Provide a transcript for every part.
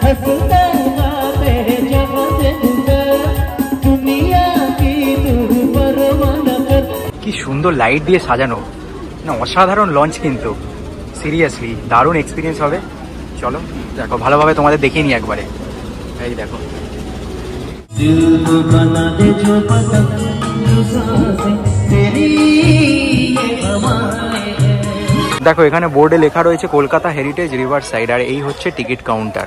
हंसते गाते जहाँ देखकर दुनिया की तू परवाह न कर। কি সুন্দর লাইট দিয়ে সাজানো না, অসাধারণ লঞ্চ কিন্তু সিরিয়াসলি দারুণ এক্সপিরিয়েন্স হবে। চলো দেখো ভালোভাবে তোমাদের দেখিয়ে নিই একবারে। এই দেখো দেখো এখানে বোর্ডে লেখা রয়েছে কলকাতা হেরিটেজ রিভার সাইড, আর এই হচ্ছে টিকিট কাউন্টার।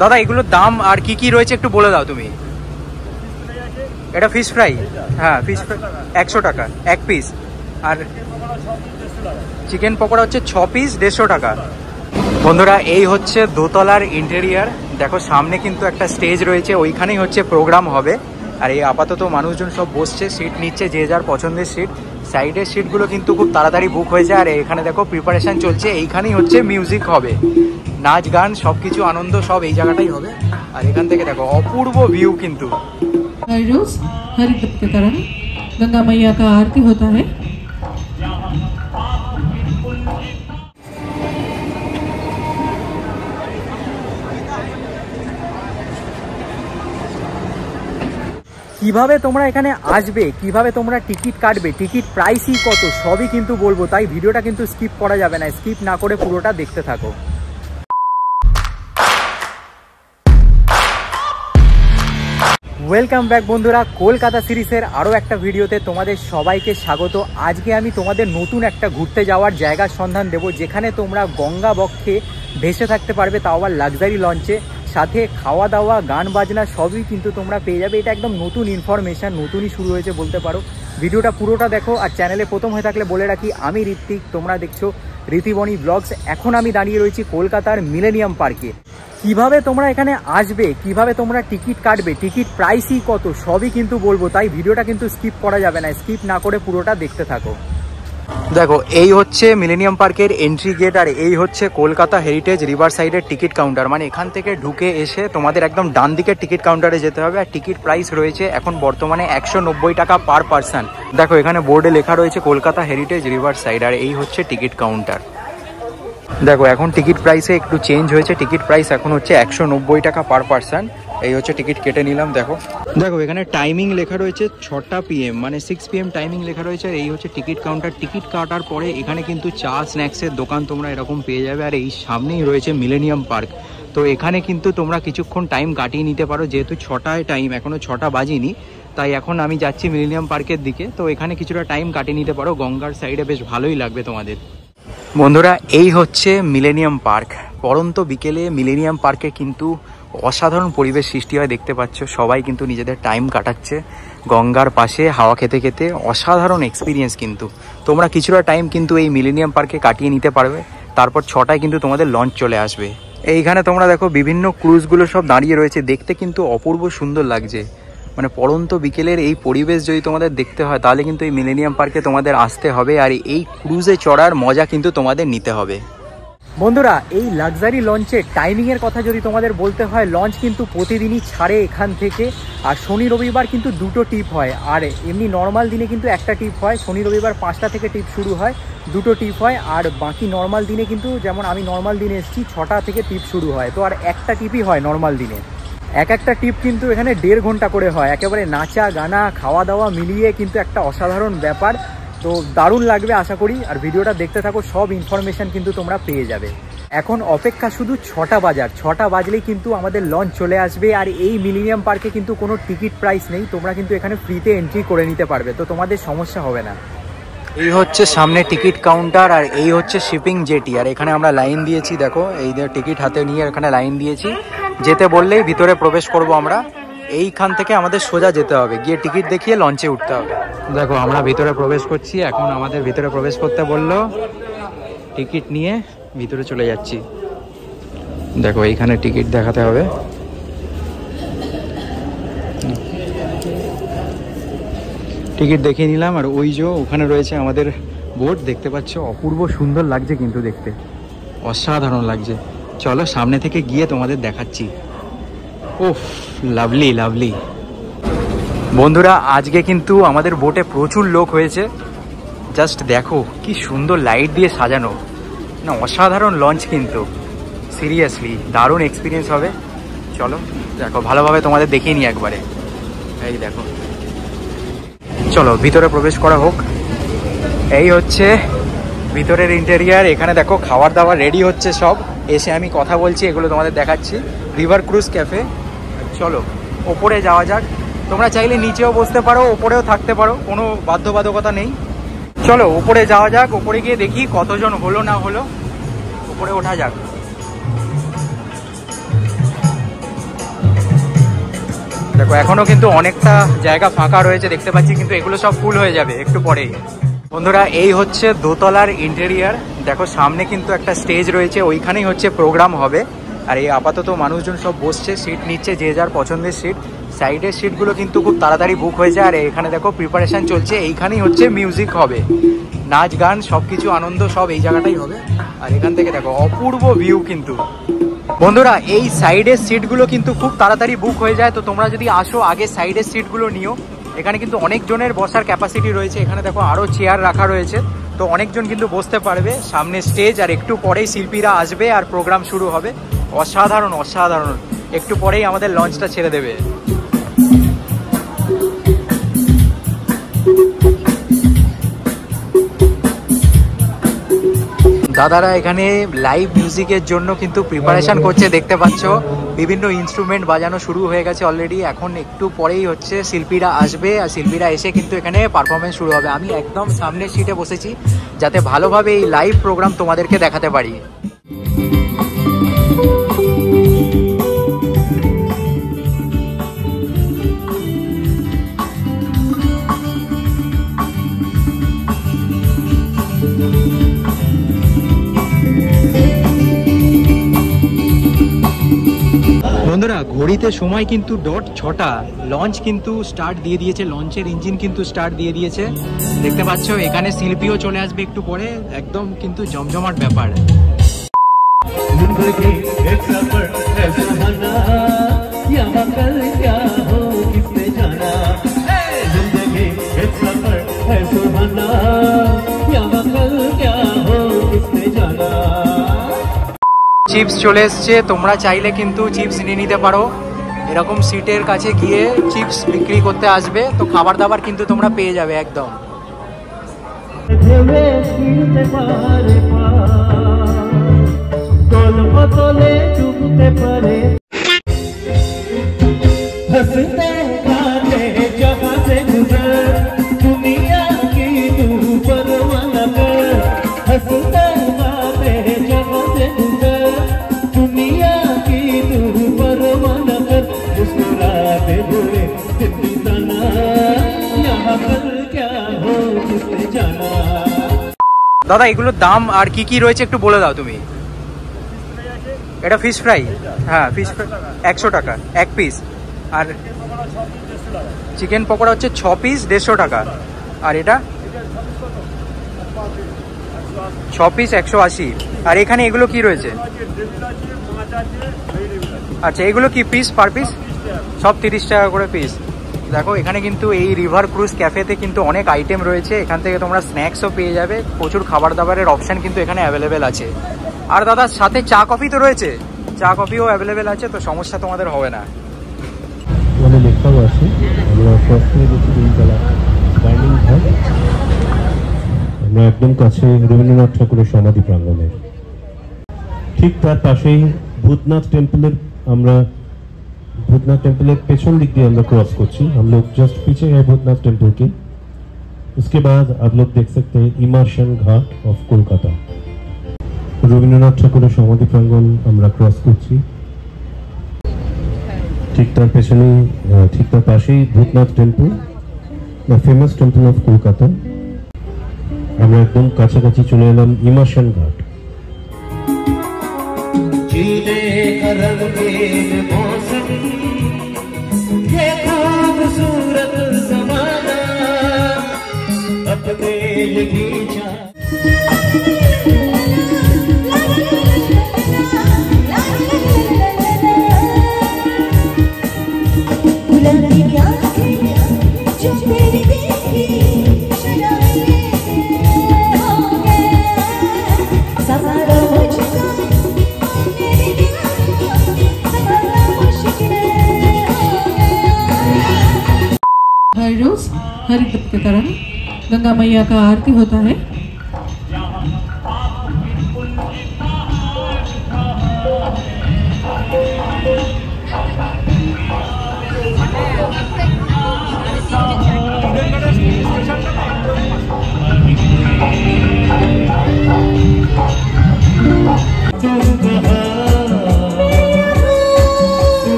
দাদা এগুলোর দাম আর কি কি রয়েছে একটু বলে দাও তুমি। এটা ফিশ ফ্রাই, হ্যাঁ ফিশ ফ্রাই 100 টাকা এক পিস, আর চিকেন পকোড়া হচ্ছে 6 পিস 150 টাকা। বন্ধুরা এই হচ্ছে দোতলার ইন্টেরিয়ার। দেখো সামনে কিন্তু একটা স্টেজ রয়েছে, ওইখানেই হচ্ছে প্রোগ্রাম হবে। আর এই আপাতত মানুষজন সব বসছে, সিট নিচ্ছে যে যার পছন্দের সিট। সাইডের সিটগুলো কিন্তু খুব তাড়াতাড়ি বুক হয়ে যায়। আর এখানে দেখো প্রিপারেশন চলছে, এইখানেই হচ্ছে মিউজিক হবে, নাচ গান সবকিছু আনন্দ সব এই জায়গাটাই হবে। আর এখান থেকে দেখো অপূর্ব ভিউ কিন্তু। रोज हर की तरह गंगा मैया का आरती होता है। কিভাবে তোমরা এখানে আসবে, কিভাবে তোমরা টিকিট কাটবে, টিকিট প্রাইসই কত, সবই কিন্তু বলবো। তাই ভিডিওটা কিন্তু স্কিপ করা যাবে না, স্কিপ না করে পুরোটা দেখতে থাকো। ওয়েলকাম ব্যাক বন্ধুরা, কলকাতা সিরিজের আরও একটা ভিডিওতে তোমাদের সবাইকে স্বাগত। আজকে আমি তোমাদের নতুন একটা ঘুরতে যাওয়ার জায়গার সন্ধান দেব, যেখানে তোমরা গঙ্গা বক্ষে ভেসে থাকতে পারবে, তাও আবার লাক্সারি লঞ্চে। সাথে খাওয়া দাওয়া গান বাজনা সবই কিন্তু তোমরা পেয়ে যাবে। এটা একদম নতুন ইনফরমেশান, নতুনই শুরু হয়েছে বলতে পারো। ভিডিওটা পুরোটা দেখো। আর চ্যানেলে প্রথম হয়ে থাকলে বলে রাখি, আমি ঋত্বিক, তোমরা দেখছো রীতিবনী ব্লগস। এখন আমি দাঁড়িয়ে রয়েছি কলকাতার মিলেনিয়াম পার্কে। কিভাবে তোমরা এখানে আসবে, কিভাবে তোমরা টিকিট কাটবে, টিকিট প্রাইসই কত, সবই কিন্তু বলবো। তাই ভিডিওটা কিন্তু স্কিপ করা যাবে না, স্কিপ না করে পুরোটা দেখতে থাকো। দেখো এই হচ্ছে মিলেনিয়াম পার্কের এন্ট্রি গেট, আর এই হচ্ছে কলকাতা হেরিটেজ রিভার সাইডের টিকিট কাউন্টার। মানে এখান থেকে ঢুকে এসে তোমাদের একদম ডান দিকের টিকিট কাউন্টারে যেতে হবে। আর টিকিট প্রাইস রয়েছে এখন বর্তমানে 190 টাকা পার পার্সন। দেখো এখানে বোর্ডে লেখা রয়েছে কলকাতা হেরিটেজ রিভার সাইড, আর এই হচ্ছে টিকিট কাউন্টার। দেখো এখন টিকিট প্রাইসে একটু চেঞ্জ হয়েছে, টিকিট প্রাইস এখন হচ্ছে 190 টাকা পার পার্সন। এই হচ্ছে টিকিট কেটে নিলাম। দেখো দেখো এখানে টাইমিং লেখা রয়েছে 6টা PM, মানে 6 PM টাইমিং লেখা রয়েছে। আর এই হচ্ছে টিকিট কাউন্টার। টিকিট কাটার পরে এখানে কিন্তু চা স্ন্যাক্সের দোকান তোমরা এরকম পেয়ে যাবে। আর এই সামনেই রয়েছে মিলেনিয়াম পার্ক। তো এখানে কিন্তু তোমরা কিছুক্ষণ টাইম কাটিয়ে নিতে পারো, যেহেতু 6টায় টাইম, এখনও 6টা বাজিনি। তাই এখন আমি যাচ্ছি মিলেনিয়াম পার্কের দিকে। তো এখানে কিছুটা টাইম কাটিয়ে নিতে পারো, গঙ্গার সাইডে বেশ ভালোই লাগবে তোমাদের। বন্ধুরা এই হচ্ছে মিলেনিয়াম পার্ক। পরন্ত বিকেলে মিলেনিয়াম পার্কে কিন্তু অসাধারণ পরিবেশ সৃষ্টি হয়, দেখতে পাচ্ছ সবাই কিন্তু নিজেদের টাইম কাটাচ্ছে গঙ্গার পাশে হাওয়া খেতে খেতে। অসাধারণ এক্সপিরিয়েন্স কিন্তু। তোমরা কিছুটা টাইম কিন্তু এই মিলেনিয়াম পার্কে কাটিয়ে নিতে পারবে। তারপর 6টায় কিন্তু তোমাদের লঞ্চ চলে আসবে। এইখানে তোমরা দেখো বিভিন্ন ক্রুজগুলো সব দাঁড়িয়ে রয়েছে, দেখতে কিন্তু অপূর্ব সুন্দর লাগছে। মানে পরন্ত বিকেলের এই পরিবেশ যদি তোমাদের দেখতে হয়, তাহলে কিন্তু এই মিলেনিয়াম পার্কে তোমাদের আসতে হবে। আর এই ক্রুজে চড়ার মজা কিন্তু তোমাদের নিতে হবে। বন্ধুরা এই লাক্সারি লঞ্চের টাইমিংয়ের কথা যদি তোমাদের বলতে হয়, লঞ্চ কিন্তু প্রতিদিনই ছাড়ে এখান থেকে। আর শনি রবিবার কিন্তু 2টো টিপ হয়, আর এমনি নর্মাল দিনে কিন্তু একটা টিপ হয়। শনি রবিবার 5টা থেকে টিপ শুরু হয়, 2টো টিপ হয়। আর বাকি নর্মাল দিনে কিন্তু, যেমন আমি নর্মাল দিনে এসেছি, 6টা থেকে টিপ শুরু হয়। তো আর একটা টিপই হয় নর্মাল দিনে। একটা টিপ কিন্তু এখানে 1.5 ঘন্টা করে হয়। একেবারে নাচা গানা খাওয়া দাওয়া মিলিয়ে কিন্তু একটা অসাধারণ ব্যাপার। তো দারুণ লাগবে আশা করি। আর ভিডিওটা দেখতে থাকো, সব ইনফরমেশান কিন্তু তোমরা পেয়ে যাবে। এখন অপেক্ষা শুধু 6টা বাজার। 6টা বাজলেই কিন্তু আমাদের লঞ্চ চলে আসবে। আর এই মিলেনিয়াম পার্কে কিন্তু কোনো টিকিট প্রাইস নেই, তোমরা কিন্তু এখানে ফ্রিতে এন্ট্রি করে নিতে পারবে। তো তোমাদের সমস্যা হবে না। এই হচ্ছে সামনে টিকিট কাউন্টার, আর এই হচ্ছে শিপিং জেটি। আর এখানে আমরা লাইন দিয়েছি, দেখো এই টিকিট হাতে নিয়ে এখানে লাইন দিয়েছি। যেতে বললেই ভিতরে প্রবেশ করব আমরা। এইখান থেকে আমাদের সোজা যেতে হবে, গিয়ে টিকিট দেখিয়ে লঞ্চে উঠতে হবে। দেখো আমরা ভিতরে প্রবেশ করছি। এখন আমাদের ভিতরে প্রবেশ করতে বললো, টিকিট নিয়ে ভিতরে চলে যাচ্ছি। দেখো এইখানে টিকিট দেখাতে হবে। টিকিট দেখিয়ে নিলাম। আর ওই যে ওখানে রয়েছে আমাদের বোট, দেখতে পাচ্ছ, অপূর্ব সুন্দর লাগছে কিন্তু দেখতে, অসাধারণ লাগছে। চলো সামনে থেকে গিয়ে তোমাদের দেখাচ্ছি। ওফ, লাভলি লাভলি। বন্ধুরা আজকে কিন্তু আমাদের বোটে প্রচুর লোক হয়েছে। জাস্ট দেখো কি সুন্দর লাইট দিয়ে সাজানো, না অসাধারণ লঞ্চ কিন্তু, সিরিয়াসলি দারুণ এক্সপিরিয়েন্স হবে। চলো দেখো ভালোভাবে তোমাদের দেখিয়ে নিই একবারে। এই দেখো, চলো ভিতরে প্রবেশ করা হোক। এই হচ্ছে ভিতরের ইন্টেরিয়ার। এখানে দেখো খাবার দাবার রেডি হচ্ছে সব, এসে আমি কথা বলছি, এগুলো তোমাদের দেখাচ্ছি। River cruise cafe. চলো ওপরে যাওয়া যাক। তোমরা চাইলে নিচেও বসতে পারো, ওপরেও থাকতে পারো, কোনো বাধ্যবাধকতা নেই। চলো উপরে যাওয়া যাক, উপরে গিয়ে দেখি কতজন হলো না হলো। উপরে ওঠা যাক। দেখো এখনো কিন্তু অনেকটা জায়গা ফাঁকা রয়েছে দেখতে পাচ্ছি, কিন্তু এগুলো সব ফুল হয়ে যাবে একটু পরেই। বন্ধুরা এই হচ্ছে দোতলার ইন্টেরিয়ার। দেখো সামনে কিন্তু একটা স্টেজ রয়েছে, ওইখানেই হচ্ছে প্রোগ্রাম হবে। আর এই আপাতত মানুষজন সব বসছে, সিট নিচ্ছে যে যার পছন্দের সিট। সাইডের সিটগুলো কিন্তু খুব তাড়াতাড়ি বুক হয়ে যায়। আর এখানে দেখো প্রিপারেশন চলছে, এইখানেই হচ্ছে মিউজিক হবে, নাচ গান সব কিছু আনন্দ সব এই জায়গাটাই হবে। আর এখান থেকে দেখো অপূর্ব ভিউ কিন্তু। বন্ধুরা এই সাইডের সিটগুলো কিন্তু খুব তাড়াতাড়ি বুক হয়ে যায়, তো তোমরা যদি আসো আগে সাইডের সিটগুলো নিও। এখানে কিন্তু অনেক জনের বসার ক্যাপাসিটি রয়েছে। এখানে দেখো আরও চেয়ার রাখা রয়েছে, তো অনেকজন কিন্তু বসতে পারবে। সামনে স্টেজ, আর একটু পরেই শিল্পীরা আসবে আর প্রোগ্রাম শুরু হবে। অসাধারণ অসাধারণ। একটু পরেই আমাদের লঞ্চটা ছেড়ে দেবে। দাদারা এখানে লাইভ মিউজিকের জন্য কিন্তু প্রিপারেশন করছে, দেখতে পাচ্ছ বিভিন্ন ইনস্ট্রুমেন্ট বাজানো শুরু হয়ে গেছে অলরেডি। এখন একটু পরেই হচ্ছে শিল্পীরা আসবে, আর শিল্পীরা এসে কিন্তু এখানে পারফরমেন্স শুরু হবে। আমি একদম সামনের সিটে বসেছি যাতে ভালোভাবে এই লাইভ প্রোগ্রাম তোমাদেরকে দেখাতে পারি। বন্ধুরা ঘড়িতে সময় কিন্তু ডট 6টা। লঞ্চ কিন্তু স্টার্ট দিয়ে দিয়েছে, লঞ্চের ইঞ্জিন কিন্তু স্টার্ট দিয়ে দিয়েছে। দেখতে পাচ্ছ এখানে শিল্পীও চলে আসবে একটু পরে। একদম কিন্তু জমজমাট ব্যাপার। চিপস চলে এসছে, তোমরা চাইলে কিন্তু চিপস নিয়ে নিতে পারো। এরকম সিটের কাছে গিয়ে চিপস বিক্রি করতে আসবে, তো খাবার দাবার কিন্তু তোমরা পেয়ে যাবে একদম। দাদা এগুলোর দাম আর কি কি রয়েছে একটু বলে দাও তুমি। এটা ফিশ ফ্রাই, হ্যাঁ ফিশ ফ্রাই 100 টাকা এক পিস। আর চিকেন পকোড়া হচ্ছে 6 পিস 150 টাকা। আর এটা 6 পিস 180। আর এখানে এগুলো কি রয়েছে? আচ্ছা এগুলো কি পিস পার পিস? সব 30 টাকা করে পিস। দেখো এখানে কিন্তু এই রিভার ক্রুজ ক্যাফেতে কিন্তু অনেক আইটেম রয়েছে। এখান থেকে তোমরা স্ন্যাক্সও পেয়ে যাবে, প্রচুর খাবার দাবারের অপশান কিন্তু এখানে অ্যাভেলেবেল আছে। আর দাদা সাথে চা কফি তো রয়েছে, চা কফিও অ্যাভেলেবেল আছে, তো সমস্যা তোমাদের হবে না। লেখাও আছে। আমরা প্রথমে দেখি তিনতলা ডাইনিং হল, আমরা একদম কাছে রবীন্দ্রনাথ ঠাকুরের সমাধি প্রাঙ্গণের। ঠিক তার পাশেই ভূতনাথ টেম্পলের, আমরা भूतनाथ टेम्पल के पेछन दिख दिए हम लोग क्रॉस कोची, हम लोग जस्ट पीछे है भूतनाथ टेम्पल के। उसके बाद आप लोग देख सकते हैं immersion Ghat of Kolkata, Rabindranath Thakur समाधि प्रांगण আমরা क्रॉस করছি। ঠিক তার পেছনে, ঠিক তার পাশেই Bhootnath temple, the famous temple of Kolkata. আমরা একদম কাছাকাছি চলে এলাম ইমর্শন ঘাট। जीने का रंगीन मौसम, ये खूबसूरत ज़माना, बर्फ में लगी जा हर रोज हर वक्त की तरह गंगा मैया का आरती होता है।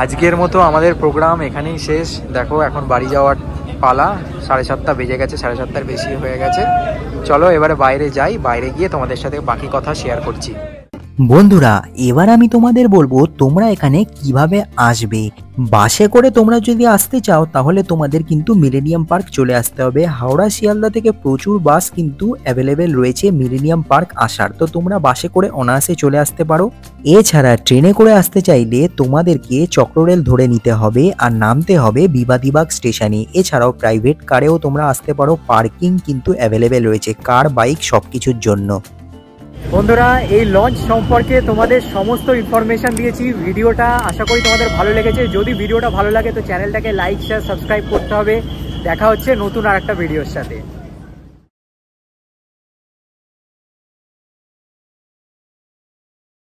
আজকের মতো আমাদের প্রোগ্রাম এখানেই শেষ। দেখো এখন বাড়ি যাওয়ার পালা, 7:30 বেজে গেছে, 7:30 বেশি হয়ে গেছে। চলো এবারে বাইরে যাই, বাইরে গিয়ে তোমাদের সাথে বাকি কথা শেয়ার করছি। বন্ধুরা এবার আমি তোমাদের বলবো তোমরা এখানে কিভাবে আসবে। বাসে করে তোমরা যদি আসতে চাও তাহলে তোমাদের কিন্তু মিলেনিয়াম পার্ক চলে আসতে হবে। হাওড়া শিয়ালদা থেকে প্রচুর বাস কিন্তু অ্যাভেলেবেল রয়েছে মিলেনিয়াম পার্ক আসার, তো তোমরা বাসে করে অনায়াসে চলে আসতে পারো। এছাড়া ট্রেনে করে আসতে চাইলে তোমাদেরকে চক্ররেল ধরে নিতে হবে আর নামতে হবে বিবাদীবাগ স্টেশনে। এছাড়াও প্রাইভেট কারেও তোমরা আসতে পারো, পার্কিং কিন্তু অ্যাভেলেবেল রয়েছে কার বাইক সবকিছুর জন্য। বন্ধুরা এই লঞ্চ সম্পর্কে তোমাদের সমস্ত ইনফরমেশন দিয়েছি। ভিডিওটা আশা করি তোমাদের ভালো লেগেছে। যদি ভিডিওটা ভালো লাগে তো চ্যানেলটাকে লাইক শেয়ার সাবস্ক্রাইব করতে হবে। দেখা হচ্ছে নতুন আর একটা ভিডিওর সাথে।